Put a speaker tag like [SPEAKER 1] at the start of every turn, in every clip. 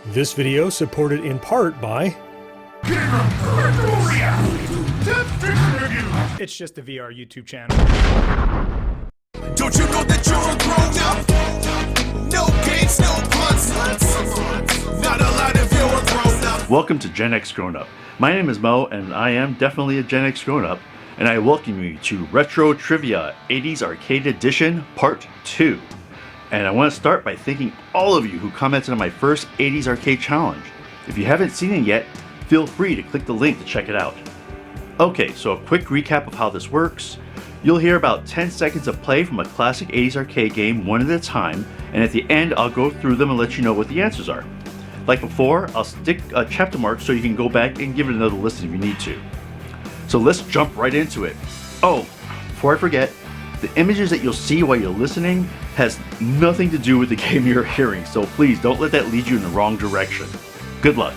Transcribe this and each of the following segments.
[SPEAKER 1] This video supported in part by
[SPEAKER 2] It's just a VR YouTube channel.
[SPEAKER 3] Don't you know that you're a grown-up? No games, no puns. Not allowed if you're a grown-up.
[SPEAKER 4] Welcome to GenXGrownUp. My name is Mo, and I am definitely a Gen X grown-up, and I welcome you to Retro Trivia 80s Arcade Edition Part 2. And I want to start by thanking all of you who commented on my first 80s Arcade Challenge. If you haven't seen it yet, feel free to click the link to check it out. Okay, so a quick recap of how this works. You'll hear about 10 seconds of play from a classic 80s arcade game one at a time, and at the end I'll go through them and let you know what the answers are. Like before, I'll stick a chapter mark so you can go back and give it another listen if you need to. So let's jump right into it. Oh, before I forget, the images that you'll see while you're listening has nothing to do with the game you're hearing, so please don't let that lead you in the wrong direction. Good luck.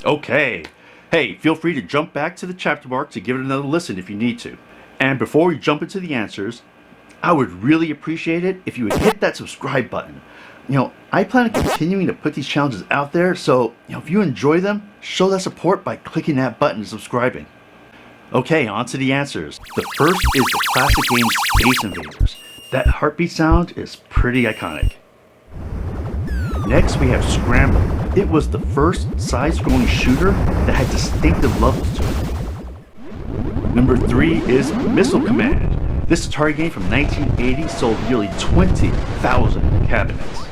[SPEAKER 4] Okay. Hey, feel free to jump back to the chapter mark to give it another listen if you need to. And before we jump into the answers, I would really appreciate it if you would hit that subscribe button. I plan on continuing to put these challenges out there, so if you enjoy them, show that support by clicking that button and subscribing. Okay, on to the answers. The first is the classic game Space Invaders. That heartbeat sound is pretty iconic. Next we have Scramble. It was the first side-scrolling shooter that had distinctive levels to it. Number 3 is Missile Command. This Atari game from 1980 sold nearly 20,000 cabinets.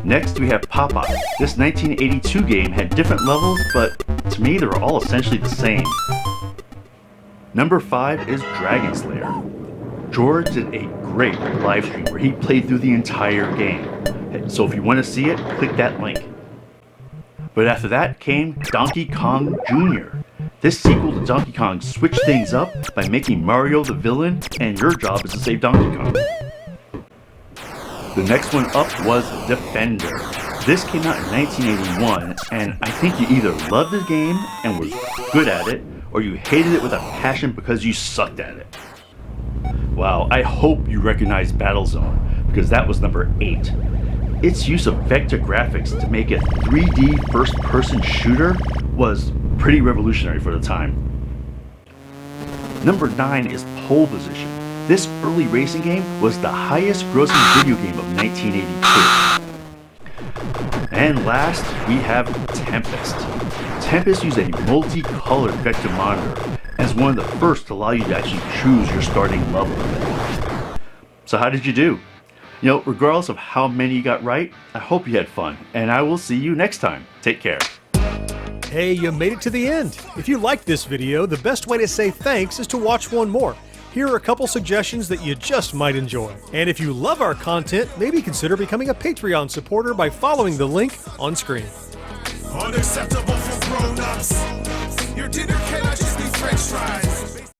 [SPEAKER 4] Next we have Popeye. This 1982 game had different levels, but to me they were all essentially the same. Number 5 is Dragon Slayer. George did a great live stream where he played through the entire game. So if you want to see it, click that link. But after that came Donkey Kong Jr. This sequel to Donkey Kong switched things up by making Mario the villain, and your job is to save Donkey Kong. The next one up was Defender. This came out in 1981, and I think you either loved the game and was good at it, or you hated it with a passion because you sucked at it. Wow, I hope you recognize Battlezone, because that was number 8. Its use of vector graphics to make a 3D first-person shooter was pretty revolutionary for the time. Number 9 is Pole Position. This early racing game was the highest grossing video game of 1982. And last, we have Tempest. Tempest used a multicolored vector monitor as one of the first to allow you to actually choose your starting level. So how did you do? Regardless of how many you got right, I hope you had fun, and I will see you next time. Take care.
[SPEAKER 1] Hey, you made it to the end. If you liked this video, the best way to say thanks is to watch one more. Here are a couple suggestions that you just might enjoy. And if you love our content, maybe consider becoming a Patreon supporter by following the link on screen.
[SPEAKER 3] Unacceptable for grown-ups. Your dinner cannot just be french fries.